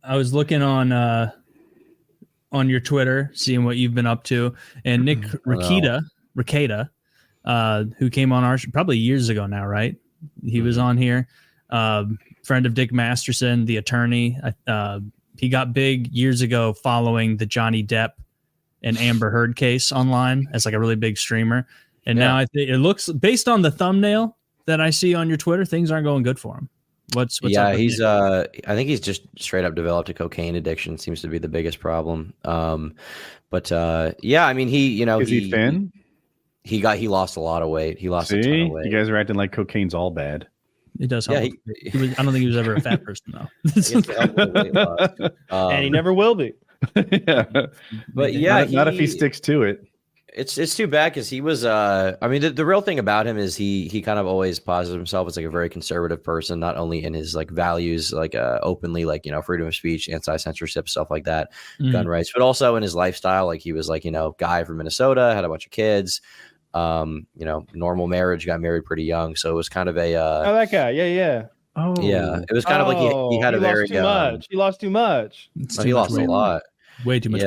I was looking on your Twitter, seeing what you've been up to, and Nick Rekieta, who came on our show probably years ago now, right? He was on here. Friend of Dick Masterson, the attorney. He got big years ago following the Johnny Depp and Amber Heard case online as like a really big streamer. And now I think it looks, based on the thumbnail that I see on your Twitter, things aren't going good for him. What's up he's I think he's just straight up developed a cocaine addiction. Seems to be the biggest problem. I mean, is he thin? He lost a lot of weight. He lost a ton of weight. You guys are acting like cocaine's all bad. It does help. I don't think he was ever a fat person though. And he never will be. Yeah. But not if he sticks to it. It's too bad because he was I mean the real thing about him is he kind of always posits himself as like a very conservative person, not only in his like values, like openly, like, freedom of speech, anti-censorship, stuff like that, gun rights, but also in his lifestyle. Like he was like, guy from Minnesota, had a bunch of kids, normal marriage, got married pretty young, so it was kind of a that guy. It was kind of like he had a very he lost too much. He lost a lot, way too much.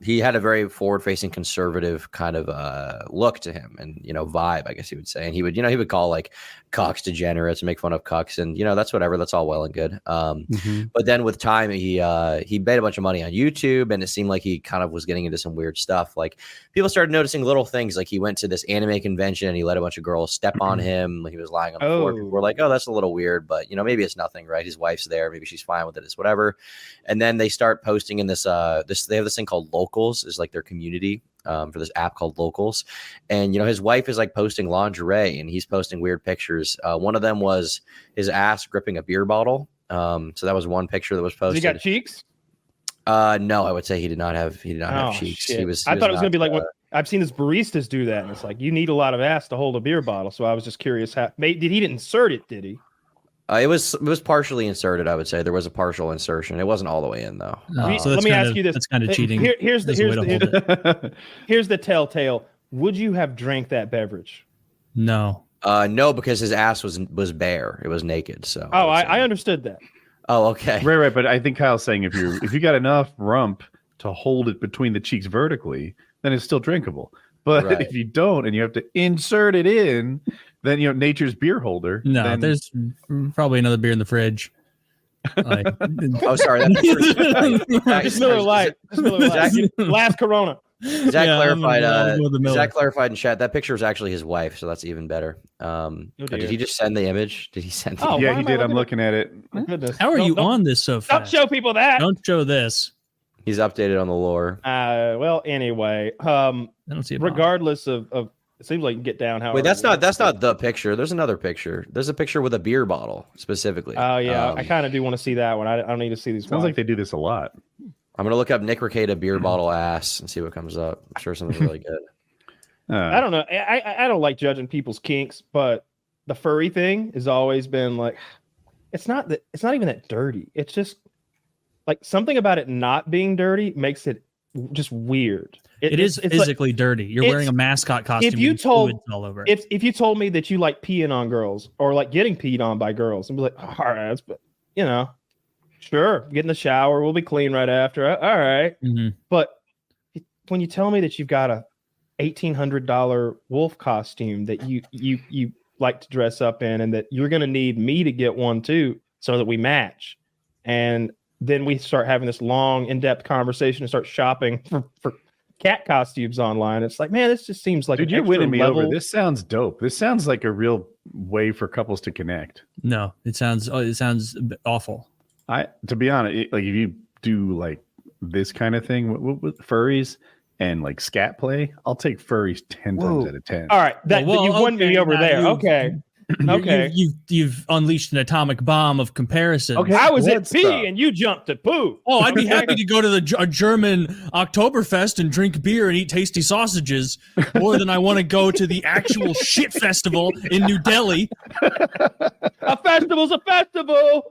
He had a very forward-facing conservative kind of look to him, and vibe, I guess you would say. And he would call like cucks degenerates and make fun of cucks, and that's whatever. That's all well and good. But then with time, he made a bunch of money on YouTube, and it seemed like he kind of was getting into some weird stuff. Like people started noticing little things, like he went to this anime convention and he let a bunch of girls step on him. Like he was lying on the floor. People were like, "Oh, that's a little weird," but maybe it's nothing, right? His wife's there, maybe she's fine with it. It's whatever. And then they start posting in this they have this thing called Locals, is like their community for this app called Locals. And his wife is like posting lingerie, and he's posting weird pictures. One of them was his ass gripping a beer bottle. So that was one picture that was posted. He got cheeks? No, I would say he did not have cheeks. Shit. I thought it was gonna be like what I've seen his baristas do that, and it's like you need a lot of ass to hold a beer bottle. So I was just curious how he didn't insert it, did he? It was partially inserted, I would say. There was a partial insertion. It wasn't all the way in, though. So let me ask you this. That's kind of cheating. Here's the telltale. Would you have drank that beverage? No. No, because his ass was bare. It was naked. So. Oh, I understood that. Oh, okay. Right. But I think Kyle's saying if you got enough rump to hold it between the cheeks vertically, then it's still drinkable. But if you don't, and you have to insert it in, then nature's beer holder. No, there's probably another beer in the fridge. Like, oh, sorry. Just Miller Lite. Last Corona. Zach clarified in chat that picture was actually his wife, so that's even better. Did he just send the image? Did he send? Yeah, he did. I'm looking at it. How are you on this so fast? Don't show people that. Don't show this. He's updated on the lore. Well, anyway, I don't see it. Regardless of it seems like you can get down. Wait, that's not the picture. There's another picture. There's a picture with a beer bottle specifically. Oh yeah, I kind of do want to see that one. I don't need to see these. Sounds like they do this a lot. I'm gonna look up Nick Rekieta beer bottle ass and see what comes up. I'm sure something really good. I don't know. I don't like judging people's kinks, but the furry thing has always been like, it's not even that dirty. It's just like something about it not being dirty makes it just weird. It is physically like, dirty. You're wearing a mascot costume. If you told all over. If you told me that you like peeing on girls or like getting peed on by girls, I'd be like, all right, sure, get in the shower, we'll be clean right after. All right. Mm-hmm. But when you tell me that you've got a $1,800 wolf costume that you like to dress up in, and that you're going to need me to get one too, so that we match, and then we start having this long, in-depth conversation and start shopping for cat costumes online. It's like, man, this just seems like, dude, you're winning me over. This sounds dope. This sounds like a real way for couples to connect. No, it sounds awful. To be honest, like if you do like this kind of thing with furries and like scat play, I'll take furries 10 times out of 10. All right, you've won me over there. Okay. Okay, you've unleashed an atomic bomb of comparison. Okay, I was at pee and you jumped at poo. Oh, I'd be happy to go to a German Oktoberfest and drink beer and eat tasty sausages more than I want to go to the actual shit festival in New Delhi. A festival's a festival.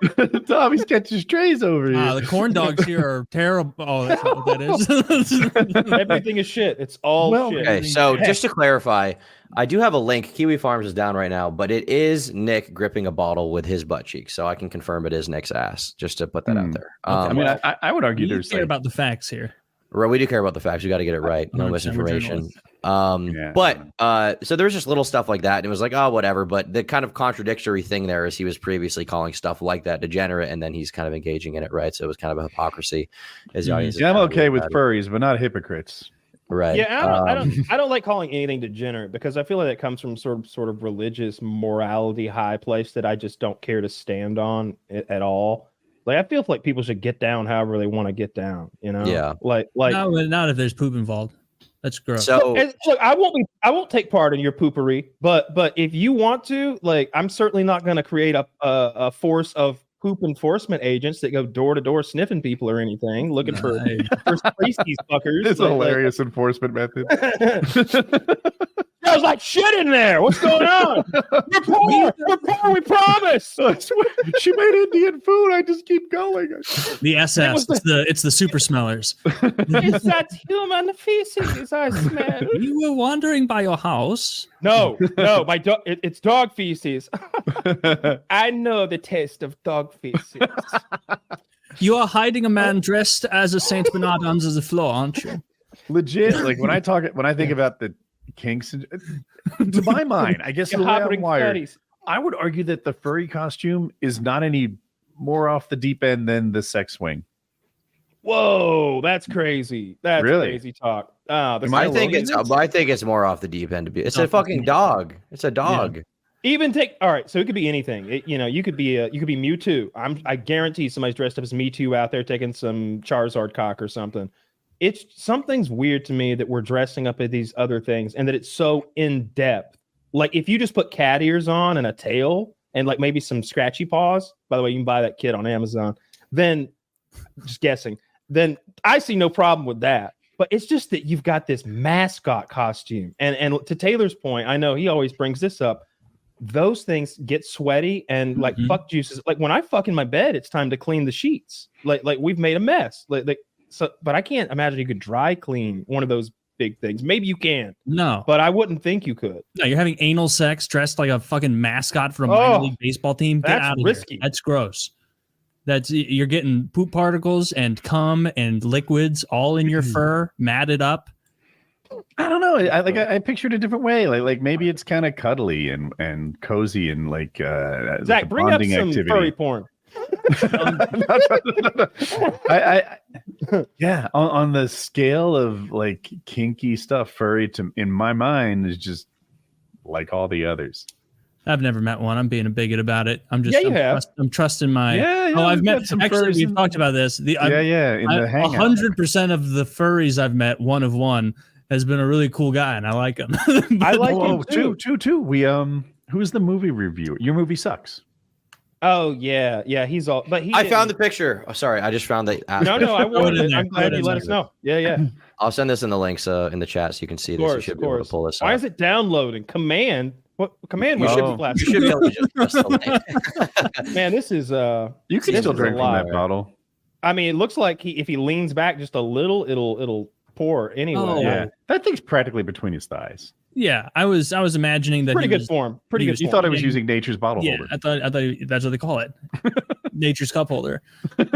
Tommy's catching strays over here. The corn dogs here are terrible. Oh, that's not what that is. Everything is shit. It's all shit. Okay, so just to clarify, I do have a link. Kiwi Farms is down right now, but it is Nick gripping a bottle with his butt cheek, so I can confirm it is Nick's ass. Just to put that out there. I mean, I would argue We there's care like, about the facts here. Right, we do care about the facts. We got to get it right. No 100% misinformation. journalists. So there's just little stuff like that. And it was like, oh, whatever. But the kind of contradictory thing there is he was previously calling stuff like that degenerate, and then he's kind of engaging in it, right? So it was kind of a hypocrisy. As the audience is I'm kind of okay really with bad. furries, but not hypocrites. Right. Yeah, I don't like calling anything degenerate because I feel like it comes from sort of religious morality high place that I just don't care to stand on at all. Like I feel like people should get down however they want to get down, you know? Yeah. Like No, not if there's poop involved. That's gross. So look, I won't take part in your poopery, but if you want to, like, I'm certainly not going to create a force of poop enforcement agents that go door to door sniffing people or anything, looking for these fuckers. It's a hilarious enforcement method. Smells like shit in there. What's going on? We're poor. We promise. She made Indian food. I just keep going. The SS, it's the super smellers. It's that human feces I smell. You were wandering by your house. No, it's dog feces. I know the taste of dog feces. You are hiding a man dressed as a Saint Bernard under the floor, aren't you? Legit. Like when I think about the kinks, to my mind, I guess the way I'm wired, I would argue that the furry costume is not any more off the deep end than the sex swing. Whoa, that's crazy. That's really crazy talk. I think it's more off the deep end to be. It's a fucking dog. It's a dog. Yeah. All right, so it could be anything. You could be Mewtwo. I guarantee somebody's dressed up as Mewtwo out there taking some Charizard cock or something. It's something's weird to me that we're dressing up as these other things and that it's so in depth. Like if you just put cat ears on and a tail and like maybe some scratchy paws. By the way, you can buy that kit on Amazon. Then, just guessing. Then I see no problem with that. But it's just that you've got this mascot costume. And to Taylor's point, I know he always brings this up. Those things get sweaty and like fuck juices. Like when I fuck in my bed, it's time to clean the sheets. Like we've made a mess. So, but I can't imagine you could dry clean one of those big things. Maybe you can. No. But I wouldn't think you could. No, you're having anal sex dressed like a fucking mascot for a minor league baseball team. Get That's out of risky. Here. That's gross. You're getting poop particles and cum and liquids all in your fur, matted up. I don't know. I pictured a different way. Like maybe it's kind of cuddly and cozy and like Zach, bring up some activity. furry porn. Yeah, on the scale of like kinky stuff, furry in my mind is just like all the others. I've never met one. I'm being a bigot about it. I'm just I'm trusting my I've met some actually we've talked about this. In the hangout. 100% of the furries I've met, one of one, has been a really cool guy and I like him. I like him too. We who's the movie reviewer? Your movie sucks. Oh yeah, he's all. But I found the picture. Oh, sorry, I just found the. No, I wanted it. I'm glad you let us know. Yeah. I'll send this in the links in the chat so you can see this. You should be able to pull this up. Why is it downloading? Command. What command? You should be able to just press the link. Man, this is You can still drink from that bottle. I mean, it looks like if he leans back just a little, it'll pour anyway. Oh, yeah, that thing's practically between his thighs. Yeah, I was imagining that. Pretty good form. Pretty good. You thought I was using nature's bottle holder. I thought that's what they call it. Nature's cup holder. Yeah,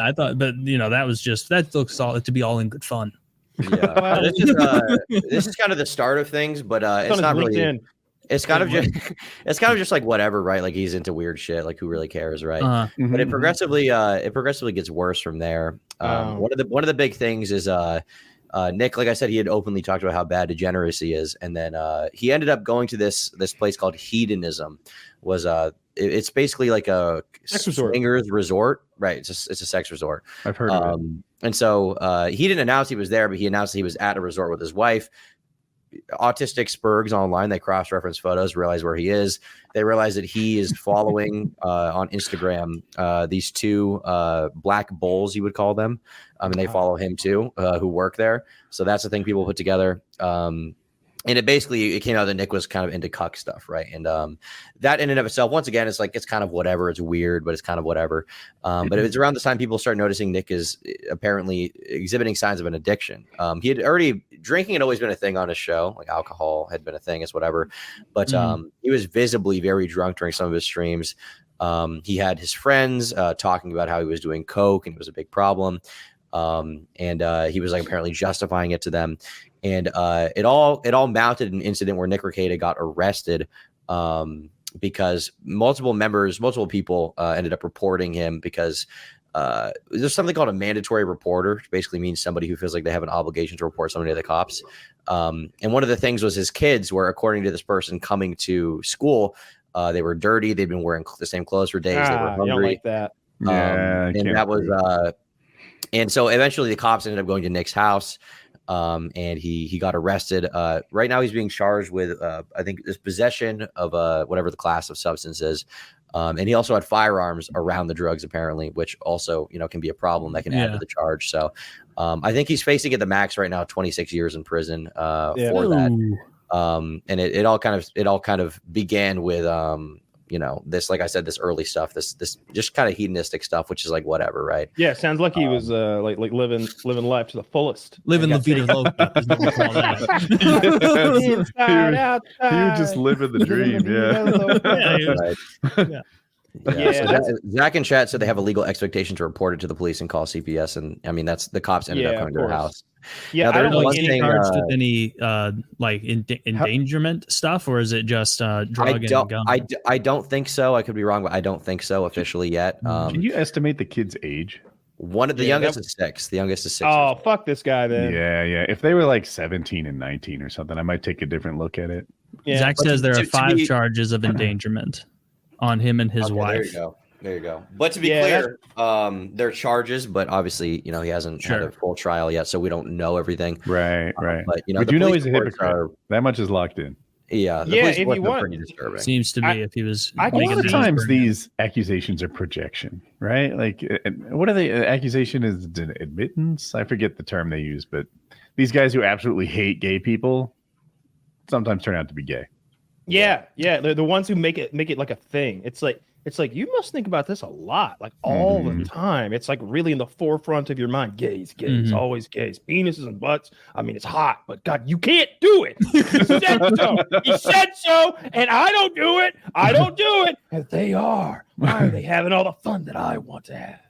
I thought, but that looks all to be all in good fun. Yeah, this is kind of the start of things, but it's not really. LinkedIn. It's kind of just like whatever, right? Like he's into weird shit. Like who really cares, right? But it progressively gets worse from there. One of the big things is Nick, like I said, he had openly talked about how bad degeneracy is, and then he ended up going to this place called Hedonism. It's basically like a swingers resort, right? It's a sex resort. I've heard of it. And so he didn't announce he was there, but he announced he was at a resort with his wife. Autistic Spurgs online, they cross-reference photos, realize where he is. They realize that he is following on Instagram these two black bulls, you would call them, and they follow him too, who work there. So that's the thing people put together. And it came out that Nick was kind of into cuck stuff, right? And that in and of itself, once again, it's like it's kind of whatever. It's weird, but it's kind of whatever. But it was around this time people start noticing Nick is apparently exhibiting signs of an addiction. He had already drinking had always been a thing on his show, like alcohol had been a thing, it's whatever. But he was visibly very drunk during some of his streams. He had his friends talking about how he was doing coke and it was a big problem. And he was like apparently justifying it to them. And it all mounted an incident where Nick Rekieta got arrested because multiple people ended up reporting him because there's something called a mandatory reporter, which basically means somebody who feels like they have an obligation to report somebody to the cops. And one of the things was his kids were, according to this person, coming to school. They were dirty. They'd been wearing the same clothes for days. They were hungry. You don't like that. And that was and so eventually the cops ended up going to Nick's house. And he got arrested. Right now he's being charged with I think this possession of whatever the class of substance is. And he also had firearms around the drugs apparently, which also can be a problem that can add to the charge. So I think he's facing at the max right now 26 years in prison for that. And it all kind of began with this, like I said, this early stuff, this just kind of hedonistic stuff, which is like whatever, right? Yeah, sounds like he was like living life to the fullest. Living La Vida Loca. Is what we call that. Inside, outside. You just living the dream, Yeah. So Zach in chat said they have a legal expectation to report it to the police and call CPS, and I mean that's the cops ended up coming to their house. Yeah, I don't know any charged with any like endangerment stuff, or is it just drug and gun? I don't think so. I could be wrong, but I don't think so officially yet. Can you estimate the kid's age? One of the youngest is 6. The youngest is 6. Oh, fuck this guy then. Yeah. If they were like 17 and 19 or something, I might take a different look at it. Yeah. Zach says there are 5 charges of endangerment on him and his wife. There you go. But to be clear, they're charges, but obviously, he hasn't had a full trial yet, so we don't know everything. Right. But we do know he's a hypocrite. That much is locked in. Yeah. If you want, pretty disturbing. Seems to be if he was. A lot of times these accusations are projection, right? Like, what are they? Accusation is admittance. I forget the term they use, but these guys who absolutely hate gay people sometimes turn out to be gay. Yeah. They're the ones who make it like a thing. It's like you must think about this a lot, like all the time. It's like really in the forefront of your mind. Gays, always gays, penises and butts. I mean, it's hot, but God, you can't do it. He said so. He said so, and I don't do it. And they are. Why are they having all the fun that I want to have?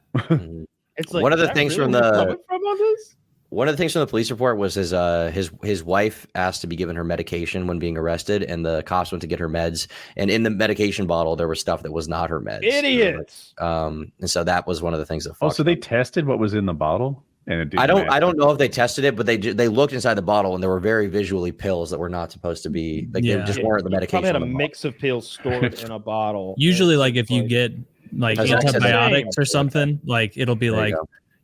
It's like one of the things from the One of the things from the police report was his wife asked to be given her medication when being arrested, and the cops went to get her meds. And in the medication bottle, there was stuff that was not her meds. Idiots. And so that was one of the things that. So they tested what was in the bottle, and it didn't I don't know if they tested it, but they looked inside the bottle, and there were very visually pills that were not supposed to be. Like they just weren't the medication. Probably had a mix of pills stored in a bottle. Usually, like if you get like antibiotics or something, like it'll be like.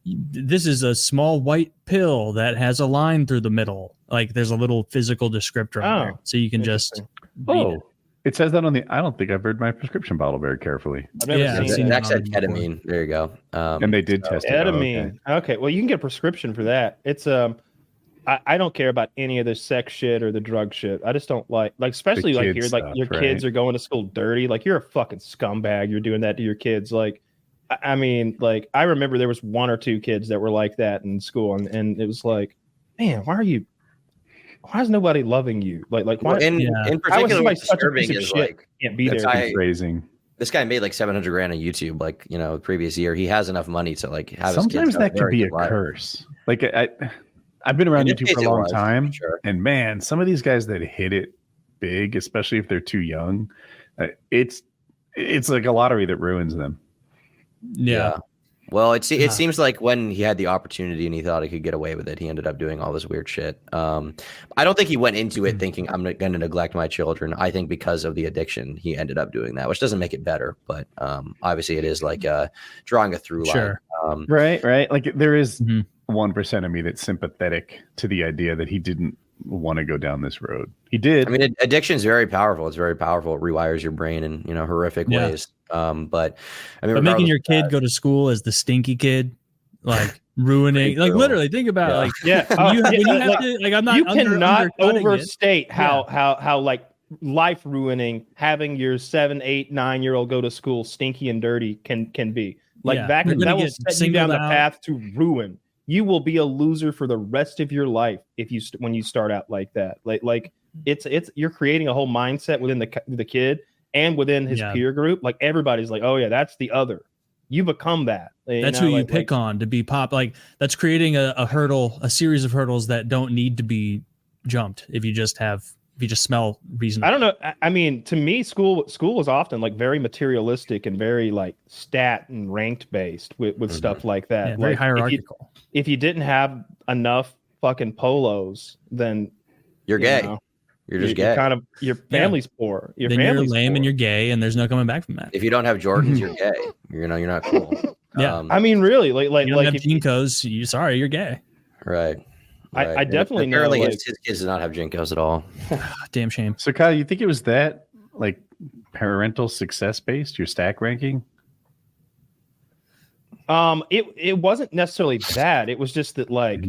This is a small white pill that has a line through the middle. Like there's a little physical descriptor on there, so you can just read it says that on the. I don't think I've read my prescription bottle very carefully. I've never seen it. Zach said ketamine. There you go. And they did test ketamine. Okay, well you can get a prescription for that. It's I don't care about any of the sex shit or the drug shit. I just don't like especially like here, like your kids are going to school dirty. Like you're a fucking scumbag. You're doing that to your kids. Like. I mean, like, I remember there was 1 or 2 kids that were like that in school, and it was like, man, why is nobody loving you? Like, why? In particular, what's disturbing is like can't be there. This guy made like $700,000 on YouTube, like the previous year. He has enough money to like have. Sometimes his kids that could be a curse. Like I've been around YouTube for a long time, and man, some of these guys that hit it big, especially if they're too young, it's like a lottery that ruins them. Yeah. Well, it seems like when he had the opportunity and he thought he could get away with it, he ended up doing all this weird shit. I don't think he went into it thinking I'm going to neglect my children. I think because of the addiction, he ended up doing that, which doesn't make it better. But obviously, it is like drawing a through line. Right. Like there is 1% of me that's sympathetic to the idea that he didn't want to go down this road. He did. I mean, addiction is very powerful. It's very powerful. It rewires your brain in horrific ways. But I mean, making your kid go to school as the stinky kid, like ruining. Like brutal. literally, think about Yeah. like Yeah, when you have like, to, like I'm not. you cannot undercutting it. overstate how like life ruining having your 7, 8, 9-year-old go to school stinky and dirty can be. Like Yeah, that they're gonna will get set you down singled the out. path to ruin. You will be a loser for the rest of your life if you when you start out like that. Like it's you're creating a whole mindset within the kid and within his peer group. Like everybody's like, oh yeah, that's the other. You become that. That's who you pick on to be pop. Like that's creating a hurdle, a series of hurdles that don't need to be jumped if you just smell reasonable. I don't know. I mean, to me, school was often like very materialistic and very like stat and ranked based with stuff like that. Yeah, very like, hierarchical. If you didn't have enough fucking polos, then you're gay. You're just gay. Kind of your family's poor. Your then family's you're lame poor. and you're gay, and there's no coming back from that. If you don't have Jordans, you're gay. You're not cool. Yeah. I mean, really, like you don't have if Jinkos, you're gay. Right. I definitely know. Apparently, Like, his kids do not have Jinkos at all. Damn shame. So, Kyle, you think it was that like parental success based, your stack ranking? it wasn't necessarily that. It was just that like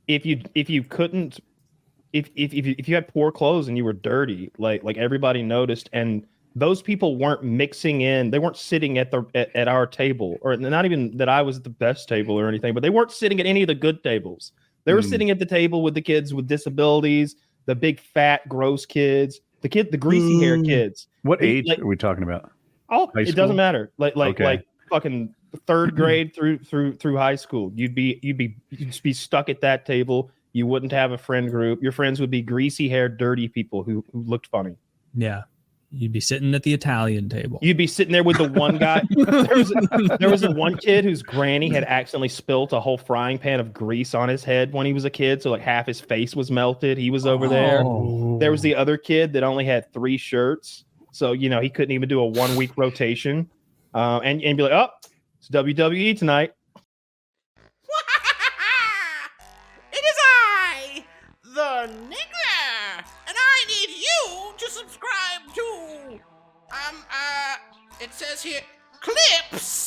if you couldn't if you had poor clothes and you were dirty, like everybody noticed, and those people weren't mixing in. They weren't sitting at our table, or not even that I was at the best table or anything, but they weren't sitting at any of the good tables. They were sitting at the table with the kids with disabilities, the big fat gross kids, the greasy hair kids. What age are we talking about? Oh, High it school? doesn't matter. Like Okay. fucking third grade through high school. You'd just be stuck at that table. You wouldn't have a friend group. Your friends would be greasy haired, dirty people who looked funny. Yeah. You'd be sitting at the Italian table. You'd be sitting there with the one guy. There was a one kid whose granny had accidentally spilt a whole frying pan of grease on his head when he was a kid. So like half his face was melted. He was over there. There was the other kid that only had 3 shirts. So, he couldn't even do a 1-week rotation. And be like, oh, it's WWE tonight. It is I, the Nigger, and I need you to subscribe to, it says here, Clips